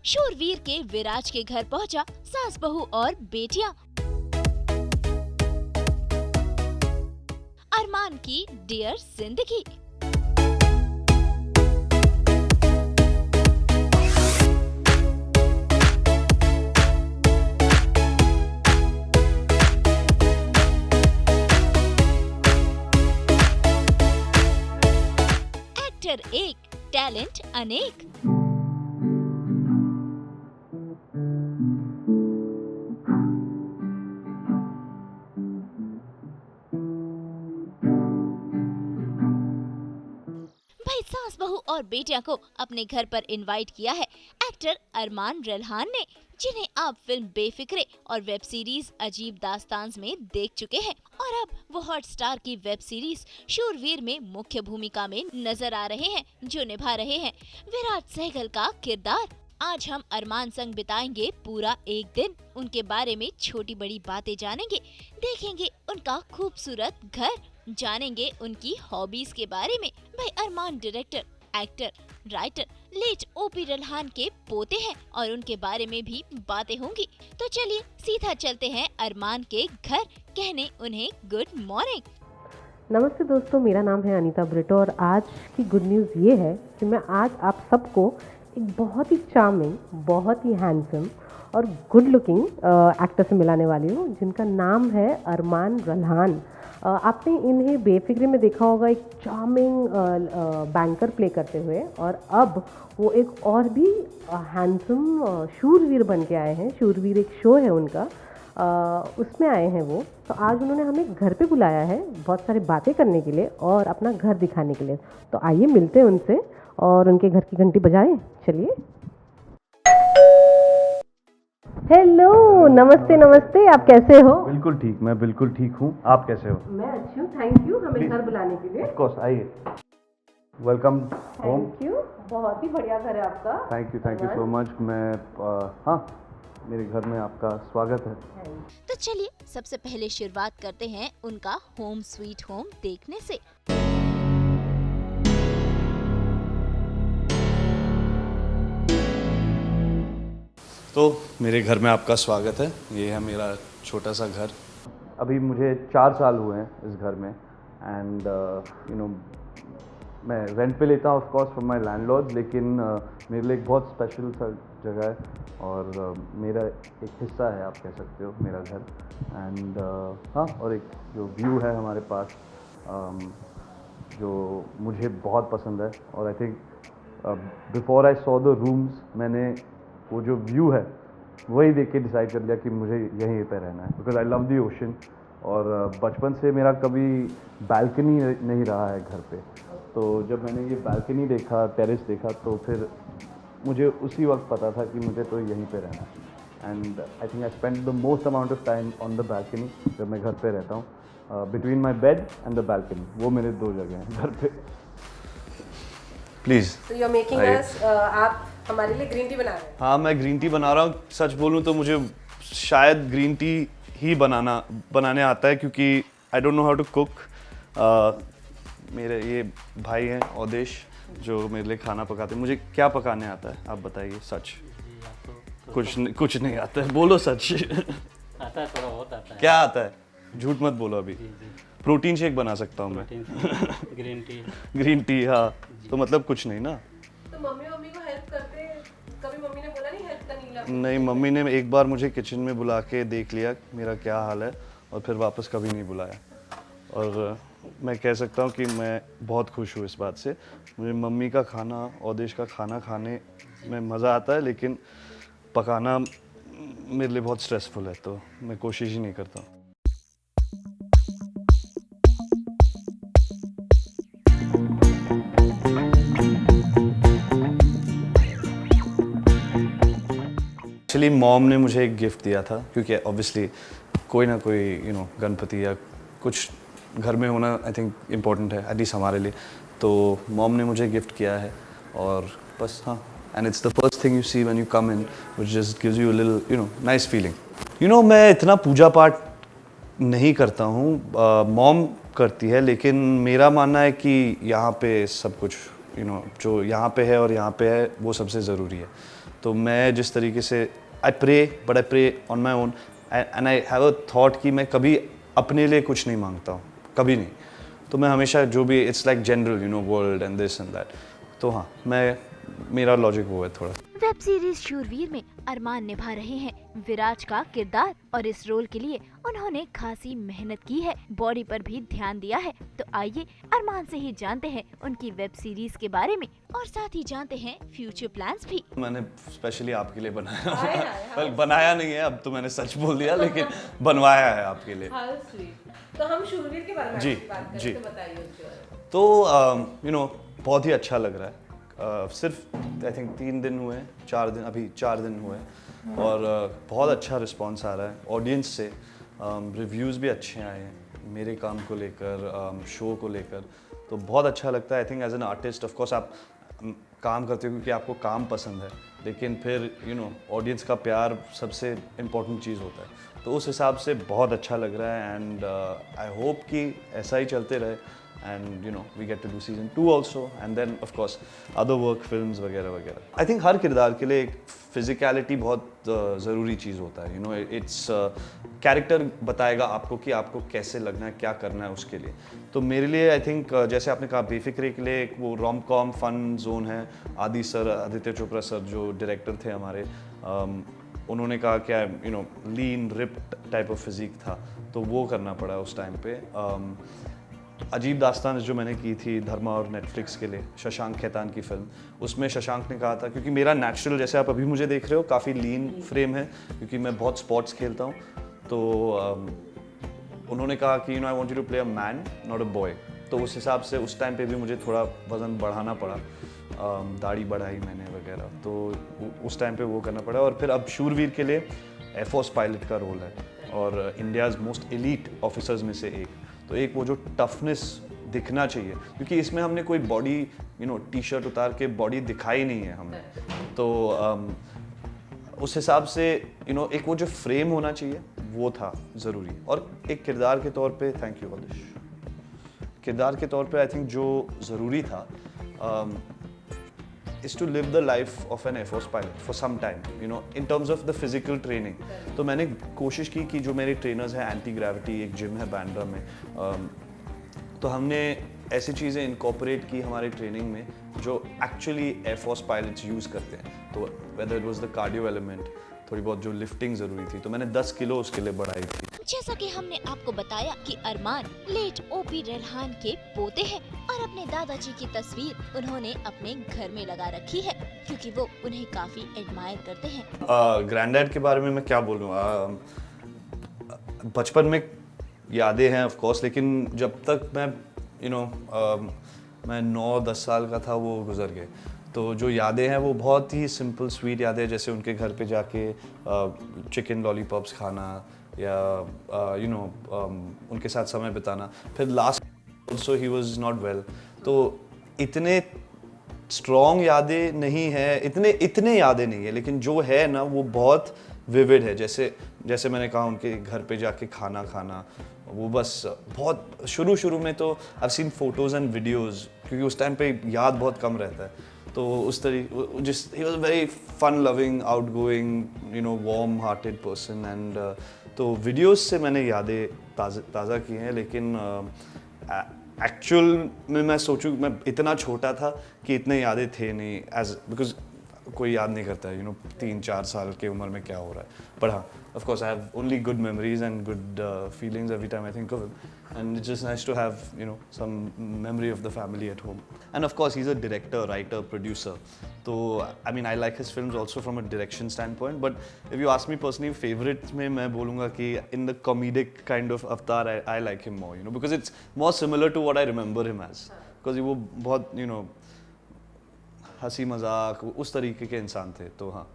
शूरवीर के विराज के घर पहुंचा सास बहू और बेटियां। अरमान की डियर जिंदगी। एक्टर एक, टैलेंट अनेक। भाई सास बहू और बेटिया को अपने घर पर इनवाइट किया है एक्टर अरमान रल्हान ने, जिन्हें आप फिल्म बेफिक्रे और वेब सीरीज अजीब दास्तांस में देख चुके हैं और अब वो हॉटस्टार की वेब सीरीज शूरवीर में मुख्य भूमिका में नजर आ रहे हैं, जो निभा रहे हैं विराट सहगल का किरदार। आज हम अरमान संग बिताएंगे पूरा एक दिन, उनके बारे में छोटी बड़ी बातें जानेंगे, देखेंगे उनका खूबसूरत घर, जानेंगे उनकी हॉबीज के बारे में। भाई Armaan director, actor, writer late OP Ralhan के पोते हैं और उनके बारे में भी बातें होंगी। तो चलिए सीधा चलते हैं अरमान के घर, कहने उन्हें गुड मॉर्निंग। नमस्ते दोस्तों, मेरा नाम है अनीता ब्रिटो और आज की गुड न्यूज़ ये है कि मैं आज आप सबको एक बहुत ही चार्मिंग, बहुत ही हैंडसम और गुड लुकिंग एक्टर से मिलाने वाली हूँ, जिनका नाम है अरमान रल्हान। आपने इन्हें बेफिक्रे में देखा होगा एक चार्मिंग बैंकर प्ले करते हुए, और अब वो एक और भी हैंडसम शूरवीर बन के आए हैं। शूरवीर एक शो है उनका, उसमें आए हैं वो। तो आज उन्होंने हमें घर पे बुलाया है बहुत सारी बातें करने के लिए और अपना घर दिखाने के लिए। तो आइए मिलते हैं उनसे और उनके घर की घंटी बजाएं। चलिए। हेलो, नमस्ते नमस्ते, आप कैसे हो? बिल्कुल ठीक, मैं बिल्कुल ठीक हूँ। आप कैसे हो? मैं अच्छी हूँ, थैंक यू हमें घर बुलाने के लिए। ऑफ कोर्स, आइए। Welcome home. थैंक यू, बहुत ही बढ़िया घर है आपका। Thank you so much. मैं हाँ, मेरे घर में आपका स्वागत है। तो चलिए सबसे पहले शुरुआत करते हैं उनका होम स्वीट होम देखने से। तो मेरे घर में आपका स्वागत है। ये है मेरा छोटा सा घर। अभी मुझे 4 साल हुए हैं इस घर में, एंड मैं रेंट पे लेता हूँ of course from my landlord, लेकिन मेरे लिए एक बहुत स्पेशल सा जगह है और मेरा एक हिस्सा है, आप कह सकते हो, मेरा घर। एंड हाँ, और एक जो व्यू है हमारे पास जो मुझे बहुत पसंद है, और I think before I saw the rooms, मैंने वो जो व्यू है वही देख के डिसाइड कर लिया कि मुझे यहीं पे रहना है, because I love the ocean. और बचपन से मेरा कभी बालकनी नहीं रहा है घर पे, तो जब मैंने ये बालकनी देखा, टेरेस देखा, तो फिर मुझे उसी वक्त पता था कि मुझे तो यहीं पे रहना है। And I think I spend the most amount of time on the balcony जब मैं घर पे रहता हूँ। Between my bed and the balcony, वो मेरे 2 जगह हैं घर पे। Please. So you're making us, आप हमारे लिए ग्रीन टी बना रहे हैं? हाँ, मैं ग्रीन टी बना रहा हूँ। सच बोलूँ तो मुझे शायद ग्रीन टी ही बनाने आता है, क्योंकि I don't know how to cook. मेरे ये भाई हैं अवधेश, जो मेरे लिए खाना पकाते हैं। मुझे क्या पकाने आता है, आप बताइए सच। कुछ नहीं आता है, बोलो सच। आता है, थोड़ा बहुत आता है। क्या आता है? झूठ मत बोलो अभी। प्रोटीन शेक बना सकता हूँ मैं। ग्रीन टी, हाँ। तो मतलब कुछ नहीं ना। तो मम्मी को हेल्प करते, कभी मम्मी ने बोला नहीं हेल्प करने के लिए? नहीं, मम्मी ने एक बार मुझे किचन में बुला के देख लिया मेरा क्या हाल है, और फिर वापस कभी नहीं बुलाया। और मैं कह सकता हूँ कि मैं बहुत खुश हूँ इस बात से। मुझे मम्मी का खाना, अवधेश का खाना खाने में मज़ा आता है, लेकिन पकाना मेरे लिए बहुत स्ट्रेसफुल है, तो मैं कोशिश ही नहीं करता। एक्चुअली मॉम ने मुझे एक गिफ्ट दिया था, क्योंकि ऑब्वियसली कोई ना कोई गणपति या कुछ घर में होना आई थिंक इम्पोर्टेंट है, एटलीस्ट हमारे लिए। तो मॉम ने मुझे गिफ्ट किया है और बस, हाँ। And it's the first thing you see when you come in, which just gives you a little nice feeling. मैं इतना पूजा पाठ नहीं करता हूँ, मॉम करती है, लेकिन मेरा मानना है कि यहाँ पे सब कुछ जो यहाँ पे है और यहाँ पे है वो सबसे ज़रूरी है। तो मैं जिस तरीके से I pray on my own and I have a thought कि मैं कभी अपने लिए कुछ नहीं मांगता हूँ, कभी नहीं। तो मैं हमेशा जो भी it's like general world and this and that. तो हाँ, मेरा लॉजिक वो है थोड़ा। वेब सीरीज शूरवीर में अरमान निभा रहे हैं विराज का किरदार और इस रोल के लिए उन्होंने खासी मेहनत की है, बॉडी पर भी ध्यान दिया है। तो आइए अरमान से ही जानते हैं उनकी वेब सीरीज के बारे में और साथ ही जानते हैं फ्यूचर प्लान्स भी। मैंने स्पेशली आपके लिए बनाया वेल बनाया नहीं है, अब तो मैंने सच बोल दिया, लेकिन बनवाया है आपके लिए। तो हम शूरवीर के बारे में जी, बात करें जी। तो बताइए उसके बारे में। तो बहुत ही अच्छा लग रहा है। सिर्फ आई थिंक 3 दिन हुए हैं, 4 दिन, अभी 4 दिन हुए हैं और बहुत अच्छा रिस्पांस आ रहा है ऑडियंस से। रिव्यूज़ भी अच्छे आए हैं मेरे काम को लेकर, शो को लेकर, तो बहुत अच्छा लगता है। I think as an artist of course आप काम करते हो क्योंकि आपको काम पसंद है, लेकिन फिर ऑडियंस का प्यार सबसे इम्पोर्टेंट चीज़ होता है। तो उस हिसाब से बहुत अच्छा लग रहा है एंड आई होप कि ऐसा ही चलते रहे and we get to do season 2 also and then of course other work films वगैरह वगैरह। I think हर किरदार के लिए एक फिजिकलिटी बहुत ज़रूरी चीज़ होता है। इट्स कैरेक्टर बताएगा आपको कि आपको कैसे लगना है, क्या करना है उसके लिए। तो मेरे लिए आई थिंक जैसे आपने कहा बेफिक्रे के लिए एक वो रोम कॉम फन जोन है। आदित्य चोपड़ा सर जो डायरेक्टर थे हमारे, उन्होंने कहा क्या लीन रिप्ड टाइप ऑफ फिजिक था, तो वो करना पड़ा उस टाइम पे। अजीब दास्तान जो मैंने की थी धर्मा और नेटफ्लिक्स के लिए, शशांक खेतान की फिल्म, उसमें शशांक ने कहा था क्योंकि मेरा नेचुरल, जैसे आप अभी मुझे देख रहे हो, काफ़ी लीन फ्रेम है क्योंकि मैं बहुत स्पोर्ट्स खेलता हूँ। तो उन्होंने कहा कि I want you to play a man not a boy. तो उस हिसाब से उस टाइम पे भी मुझे थोड़ा वज़न बढ़ाना पड़ा, दाढ़ी बढ़ाई मैंने वगैरह, तो उस टाइम पे वो करना पड़ा। और फिर अब शूरवीर के लिए एयरफोर्स पायलट का रोल है और इंडियाज़ मोस्ट एलीट ऑफिसर्स में से एक। तो एक वो जो टफनेस दिखना चाहिए, क्योंकि इसमें हमने कोई बॉडी टी शर्ट उतार के बॉडी दिखाई नहीं है हमने। तो उस हिसाब से एक वो जो फ्रेम होना चाहिए वो था ज़रूरी। और एक किरदार के तौर पे, थैंक यू वलिश, किरदार के तौर पे आई थिंक जो ज़रूरी था is to live the life of an Air Force pilot for some time, in terms of the physical training। तो मैंने कोशिश की कि जो मेरे ट्रेनर्स हैं, एंटी ग्रेविटी एक जिम है बांद्रा में, तो हमने ऐसी चीज़ें इनकॉर्पोरेट की हमारे ट्रेनिंग में जो actually air force pilots use करते हैं। तो whether it was the cardio element, थोड़ी बहुत जो लिफ्टिंग ज़रूरी थी, तो मैंने 10 किलो उसके लिए बढ़ाई थी। जैसा कि हमने आपको बताया कि अरमान लेट ओपी रेल्हान के पोते हैं और अपने दादाजी की तस्वीर उन्होंने अपने घर में लगा रखी है क्योंकि वो उन्हें काफी एडमायर करते हैं। ग्रैंडडैड के बारे में मैं क्या बोलूँ, बचपन में यादें हैं ऑफ कोर्स, लेकिन जब तक मैं मैं 9-10 साल का था वो गुजर गए। तो जो यादें हैं वो बहुत ही सिंपल स्वीट यादें, जैसे उनके घर पे जाके चिकन लॉलीपॉप्स खाना या उनके साथ समय बिताना। फिर last also he was not well, तो इतने स्ट्रॉन्ग यादें नहीं है, इतने यादें नहीं है, लेकिन जो है ना वो बहुत विविड है। जैसे मैंने कहा उनके घर पे जाके खाना खाना, वो बस बहुत शुरू में तो I seen photos and videos, क्योंकि उस टाइम पे याद बहुत कम रहता है। तो उस तरीके ही was very fun loving, outgoing, warm hearted person and तो वीडियोस से मैंने यादें ताज़ा की हैं। लेकिन एक्चुअल में मैं सोचूं, मैं इतना छोटा था कि इतने यादें थे नहीं, बिकॉज कोई याद नहीं करता है 3-4 साल की उम्र में क्या हो रहा है। पर हाँ, of course I have only good memories and good feelings every time I think of him, and it's just nice to have some memory of the family at home. And of course he's a director, writer, producer, so I mean I like his films also from a direction standpoint, but if you ask me personally favorite में मैं बोलूँगा कि in the comedic kind of avatar I like him more, because it's more similar to what I remember him as, because वो बहुत हंसी मजाक उस तरीके के इंसान थे। तो हाँ,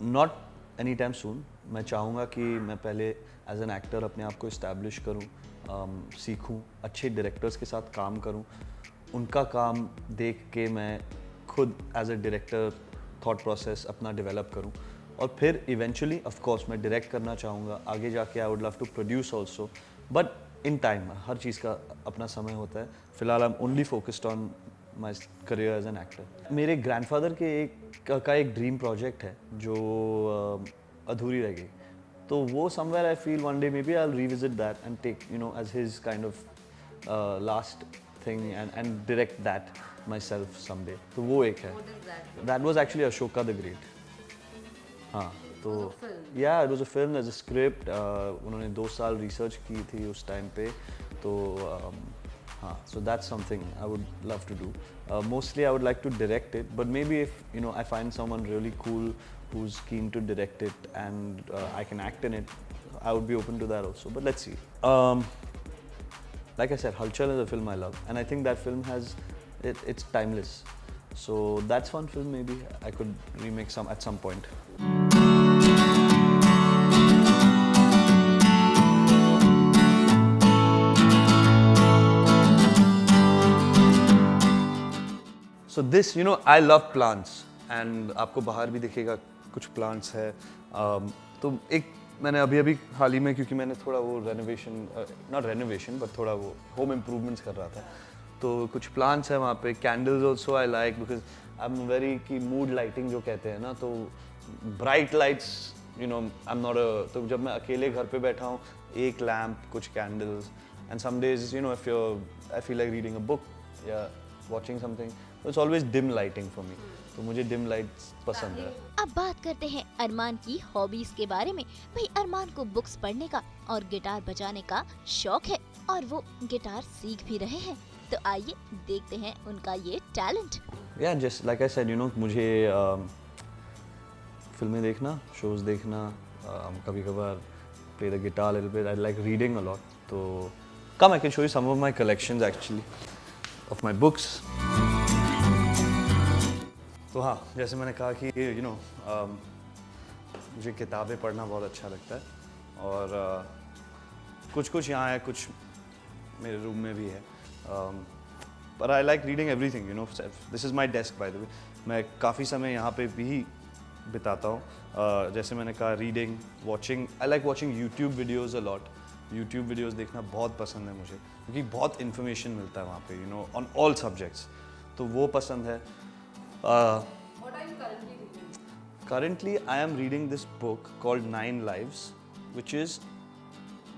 नॉट एनी टाइम सून। मैं चाहूँगा कि मैं पहले एज एन एक्टर अपने आप को इस्टेब्लिश करूँ, सीखूँ, अच्छे डायरेक्टर्स के साथ काम करूँ, उनका काम देख के मैं खुद as a director thought process अपना डेवलप करूँ, और फिर इवेंचुअली ऑफ कोर्स मैं डायरेक्ट करना चाहूँगा। आगे जाके I would love to produce also, but in time हर चीज़ का अपना समय होता है। फिलहाल I am only focused on my career as an actor. मेरे ग्रैंडफादर के एक ड्रीम प्रोजेक्ट है जो अधूरी रह गई, तो वो somewhere I feel one day maybe I will revisit that and take as his kind of last thing and direct that myself someday. तो वो एक है, that was actually Ashoka the great. हाँ, तो या it was a film, as a script. उन्होंने 2 साल research की थी उस टाइम पे, तो हाँ, so that's something I would love to do. Mostly I would like to direct it, but maybe if I find someone really cool who's keen to direct it and I can act in it, I would be open to that also. But let's see. Like I said, Halchal is a film I love, and I think that film it's timeless. So that's one film maybe I could remake at some point. So this, I love plants and आपको बाहर भी दिखेगा कुछ plants है। तो एक मैंने अभी हाल ही में, क्योंकि मैंने थोड़ा वो नॉट रेनोवेशन बट थोड़ा वो होम इम्प्रूवमेंट्स कर रहा था, तो कुछ प्लांट्स है वहाँ पे। Candles also I like because I am very की मूड लाइटिंग जो कहते हैं ना, तो bright lights I am not तो जब मैं अकेले घर पे बैठा हूँ, एक लैम्प, कुछ candles, and some days if I feel like reading a book या watching something, it's always dim lighting for me. तो मुझे डिम लाइट्स पसंद है। अब बात करते हैं अरमान की हॉबीज के बारे में। भाई अरमान को बुक्स पढ़ने का और गिटार बजाने का शौक है और वो गिटार सीख भी रहे हैं। तो आइए देखते हैं उनका ये टैलेंट। या जस्ट लाइक आई सेड मुझे फिल्में देखना, शोज देखना, कभी कभार play the guitar little bit. I like reading a lot. तो come I can show you some of my collections actually of my books. तो हाँ, जैसे मैंने कहा कि मुझे किताबें पढ़ना बहुत अच्छा लगता है, और कुछ यहाँ है, कुछ मेरे रूम में भी है, पर आई like reading everything. This is my desk by the way. मैं काफ़ी समय यहाँ पे भी बिताता हूँ। जैसे मैंने कहा, reading, watching, I like watching YouTube videos a lot. YouTube videos देखना बहुत पसंद है मुझे, क्योंकि बहुत इन्फॉर्मेशन मिलता है वहाँ पे ऑन ऑल सब्जेक्ट्स, तो वो पसंद है। What are you currently reading? Currently, I am reading this book called 9 Lives, which is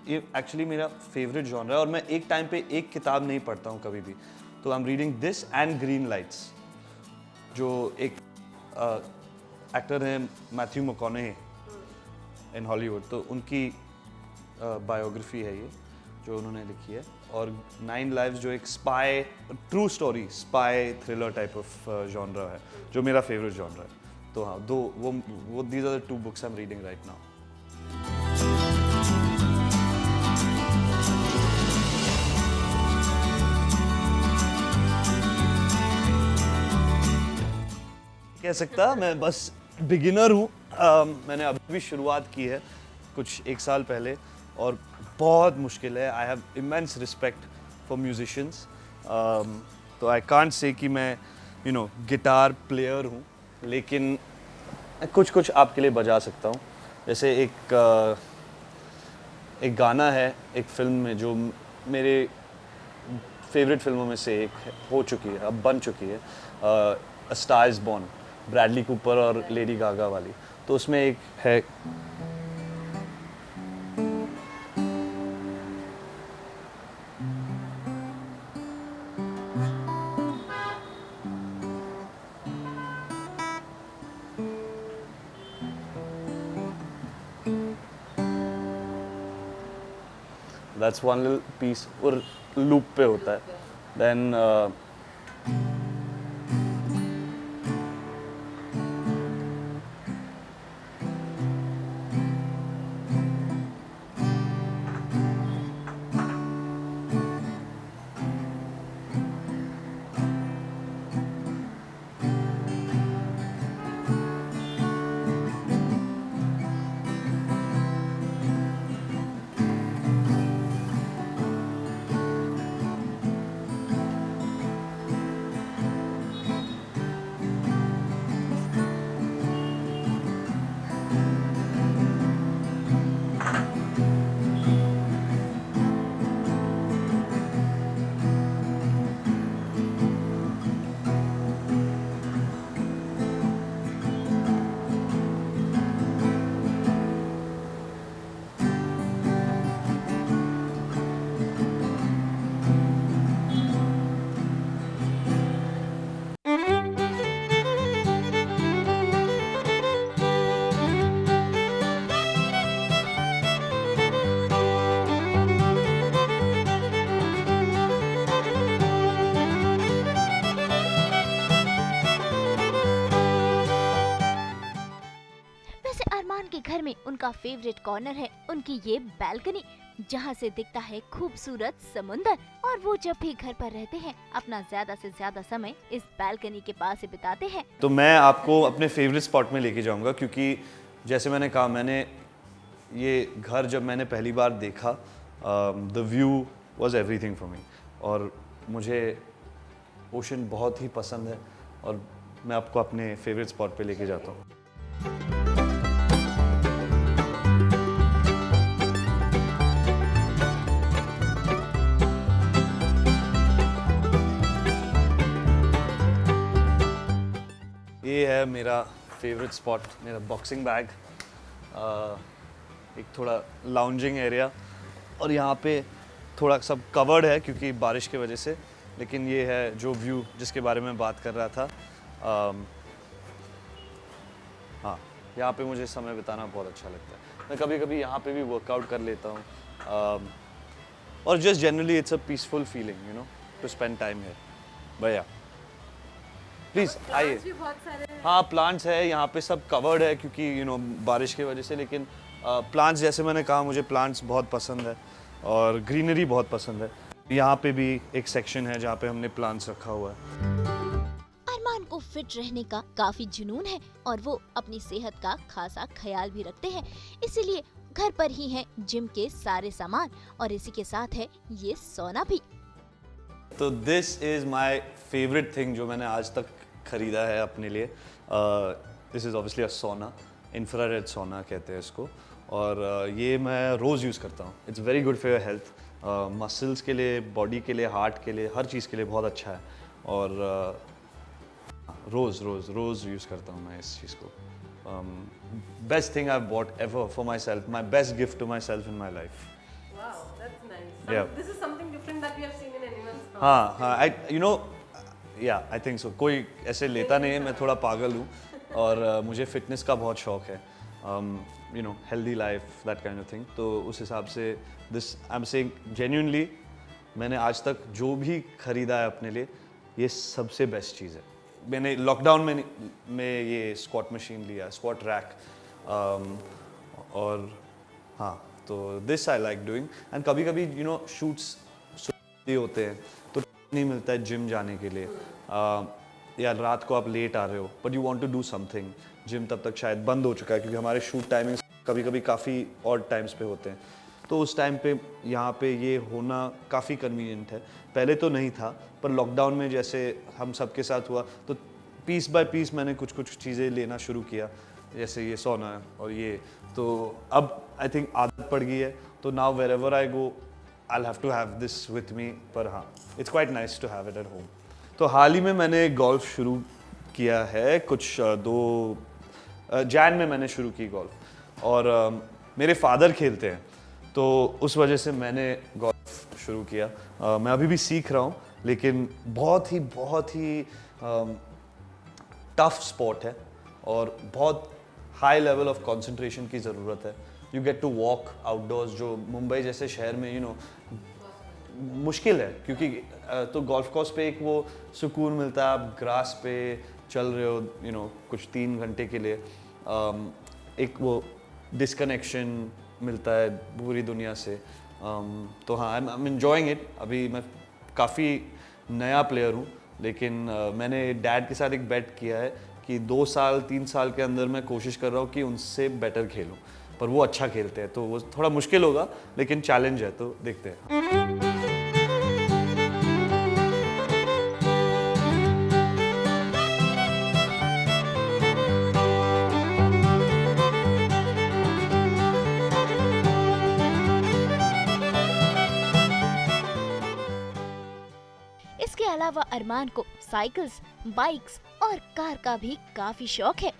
ये एक्चुअली मेरा फेवरेट जॉनर है, और मैं एक टाइम पे एक किताब नहीं पढ़ता हूँ कभी भी। तो आई am reading this and green lights, जो एक एक्टर हैं मैथ्यू मैककॉनहे इन हॉलीवुड, तो उनकी बायोग्राफी है ये जो उन्होंने लिखी है। और 9 लाइव्स जो एक spy, true story, spy thriller type of genre है, जो मेरा फेवरेट जॉनरा है। तो हाँ, वो these are the 2 books I am reading right now. कह सकता मैं बस बिगिनर हूँ। मैंने अभी भी शुरुआत की है कुछ 1 साल पहले, और बहुत मुश्किल है। I have immense respect for musicians, तो आई कांट से कि मैं गिटार प्लेयर हूँ, लेकिन कुछ आपके लिए बजा सकता हूँ। जैसे एक गाना है एक फिल्म में जो मेरे फेवरेट फिल्मों में से एक हो चुकी है, अब बन चुकी है, a star is born, Bradley Cooper और लेडी गागा वाली। तो उसमें एक है दैट्स वन लिटिल पीस, और लूप पे होता है। देन अरमान के घर में उनका फेवरेट कॉर्नर है उनकी ये बालकनी, जहाँ से दिखता है खूबसूरत समुंदर। और वो जब भी घर पर रहते हैं अपना ज्यादा से ज्यादा समय इस बालकनी के पास ही बिताते हैं। तो मैं आपको अपने फेवरेट स्पॉट में लेके जाऊंगा, क्योंकि जैसे मैंने कहा, मैंने ये घर जब मैंने पहली बार देखा, the view was everything for me. और मुझे ओशन बहुत ही पसंद है और मैं आपको अपने फेवरेट स्पॉट पे लेके जाता हूँ। ये है मेरा फेवरेट स्पॉट, मेरा बॉक्सिंग बैग, एक थोड़ा लाउंजिंग एरिया, और यहाँ पे थोड़ा सब कवर्ड है क्योंकि बारिश की वजह से, लेकिन ये है जो व्यू जिसके बारे में बात कर रहा था। हाँ, यहाँ पे मुझे समय बिताना बहुत अच्छा लगता है। मैं कभी कभी यहाँ पे भी वर्कआउट कर लेता हूँ, और just generally it's a peaceful feeling, you know, to spend time here. भैया प्लीज़ आइए। हाँ, प्लांट्स है यहाँ पे, सब कवर्ड है क्योंकि यू नो बारिश की वजह से, लेकिन प्लांट्स, जैसे मैंने कहा, मुझे प्लांट्स बहुत पसंद है और ग्रीनरी बहुत पसंद है। यहाँ पे भी एक सेक्शन है जहाँ पे हमने प्लांट्स रखा हुआ है। अरमान को फिट रहने का काफी जुनून है और वो अपनी सेहत का खासा ख्याल भी रखते हैं, इसीलिए घर पर ही है जिम के सारे सामान और इसी के साथ है ये सोना भी। तो this is my favourite thing जो मैंने आज तक ख़रीदा है अपने लिए। दिस इज़ ऑब्वियसली अ सोना, इंफ्रारेड सोना कहते हैं इसको, और ये मैं रोज़ यूज़ करता हूँ। It's very good for your health, muscles के लिए, बॉडी के लिए, हार्ट के लिए, हर चीज़ के लिए बहुत अच्छा है। और रोज़ यूज़ करता हूँ मैं इस चीज़ को। Best thing I bought ever for myself, my best gift to myself in my life. Wow, that's nice. Yeah. This is something different that we have seen in anyone's house. हाँ, I think so. कोई ऐसे लेता नहीं है, मैं थोड़ा पागल हूँ और मुझे फिटनेस का बहुत शौक है, you know, healthy life, that kind of thing. तो उस हिसाब से this I am saying genuinely, मैंने आज तक जो भी खरीदा है अपने लिए, ये सबसे बेस्ट चीज़ है। मैंने लॉकडाउन में ये स्क्वाट मशीन लिया, स्क्वाट रैक, और हाँ, तो this I like doing. And कभी कभी यू नो शूट्स होते हैं तो नहीं मिलता है जिम जाने के लिए, या रात को आप लेट आ रहे हो but you want to do something, gym तब तक शायद बंद हो चुका है क्योंकि हमारे शूट टाइमिंग्स कभी कभी काफ़ी ऑड टाइम्स पे होते हैं। तो उस टाइम पे यहाँ पे ये होना काफ़ी कन्वीनियंट है। पहले तो नहीं था, पर लॉकडाउन में जैसे हम सबके साथ हुआ तो पीस बाय पीस मैंने कुछ कुछ चीज़ें लेना शुरू किया, जैसे ये सोना और ये। तो अब आई थिंक आदत पड़ गई है, तो now wherever I go I have to have this with me. पर हाँ, it's quite nice to have it at home. तो हाल ही में मैंने गोल्फ शुरू किया है, कुछ जैन में मैंने शुरू की गोल्फ, और मेरे फादर खेलते हैं तो उस वजह से मैंने गोल्फ शुरू किया। मैं अभी भी सीख रहा हूँ, लेकिन बहुत ही टफ स्पोर्ट है और बहुत हाई लेवल ऑफ कंसंट्रेशन की ज़रूरत है। You get to walk outdoors, जो मुंबई जैसे शहर में यू नो मुश्किल है, क्योंकि तो गोल्फ कोर्स पे एक वो सुकून मिलता है, आप ग्रास पे चल रहे हो यू नो कुछ 3 घंटे के लिए, एक वो डिस्कनेक्शन मिलता है पूरी दुनिया से। तो हाँ, आई एम एन्जॉइंग इट। अभी मैं काफ़ी नया प्लेयर हूँ, लेकिन मैंने डैड के साथ एक बेट किया है कि 2 साल 3 साल के अंदर मैं कोशिश कर रहा हूँ कि उनसे बेटर खेलूँ, पर वो अच्छा खेलते हैं तो वो थोड़ा मुश्किल होगा, लेकिन चैलेंज है, तो देखते हैं। इसके अलावा अरमान को साइकिल्स, बाइक्स और कार का भी काफी शौक है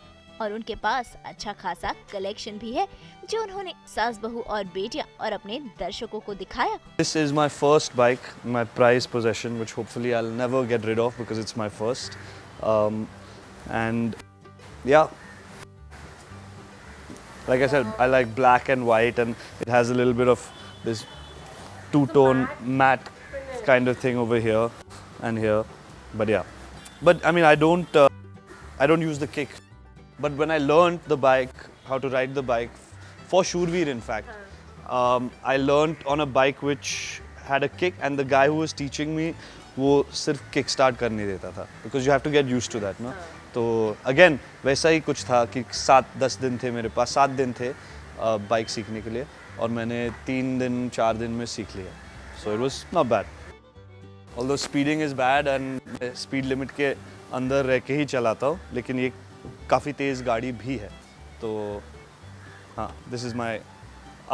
और उनके पास अच्छा खासा कलेक्शन भी है, जो उन्होंने सास बहू और बेटियां और अपने दर्शकों को दिखाया। This is my first bike, my prized possession, which hopefully I'll never get rid of because it's my first. And yeah, like I said, I like black and white, and it has a little bit of this two-tone matte kind of thing over here and here. But yeah, but I mean, I don't use the kick. But when I learned the bike, how to ride the bike for Shurveer in fact. I learnt on a bike which had a kick and the guy who was teaching me वो सिर्फ kick start कर नहीं देता था because you have to get used to that no. तो again वैसा ही कुछ था कि 7-10 दिन थे मेरे पास 7 दिन थे बाइक सीखने के लिए और मैंने 3-4 दिन में सीख लिया. So it was not bad. Although speeding is bad and speed limit के अंदर रह के ही चलाता हूँ लेकिन ये काफ़ी तेज़ गाड़ी भी है तो हाँ this is my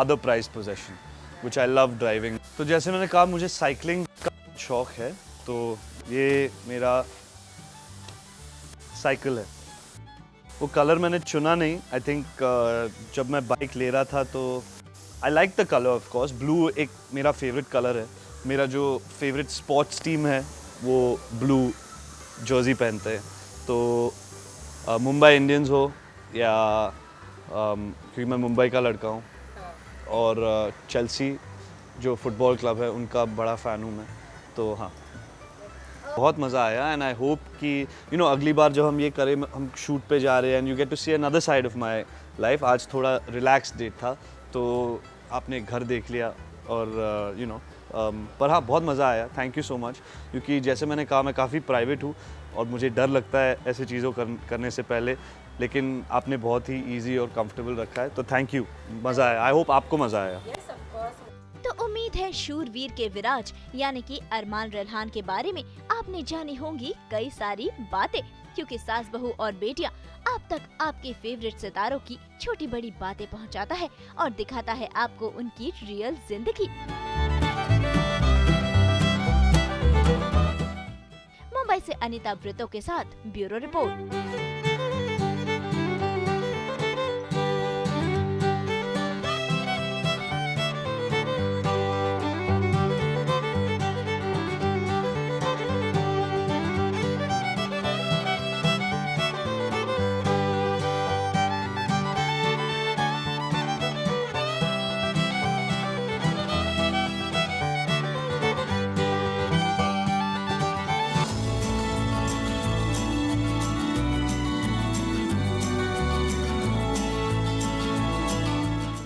other prized possession which I love driving. तो जैसे मैंने कहा मुझे साइकिलिंग का शौक है तो ये मेरा साइकिल है. वो कलर मैंने चुना नहीं. आई थिंक जब मैं बाइक ले रहा था तो I like the colour of course. Blue एक मेरा फेवरेट कलर है. मेरा जो फेवरेट स्पोर्ट्स टीम है वो ब्लू जर्सी पहनते हैं तो मुंबई इंडियंस हो या क्योंकि मैं मुंबई का लड़का हूँ और चेल्सी जो फुटबॉल क्लब है उनका बड़ा फ़ैन हूँ मैं तो हाँ बहुत मज़ा आया. एंड आई होप कि अगली बार जब हम ये करें हम शूट पे जा रहे हैं and you get to see another side of my life. आज थोड़ा रिलैक्स डेट था तो आपने घर देख लिया और पर हाँ बहुत मज़ा आया. थैंक यू सो मच क्योंकि जैसे मैंने कहा मैं काफ़ी प्राइवेट हूँ और मुझे डर लगता है ऐसी चीज़ों करने से पहले लेकिन आपने बहुत ही इजी और कंफर्टेबल रखा है तो थैंक यू. मज़ा आया. आई होप आपको मज़ा आया. तो उम्मीद है शूरवीर के विराज यानी कि अरमान रेल्हान के बारे में आपने जानी होंगी कई सारी बातें क्योंकि सास बहू और बेटियां आप तक आपके फेवरेट सितारों की छोटी बड़ी बातें पहुंचाता है और दिखाता है आपको उनकी रियल जिंदगी. मुंबई से अनीता ब्रिटो के साथ ब्यूरो रिपोर्ट.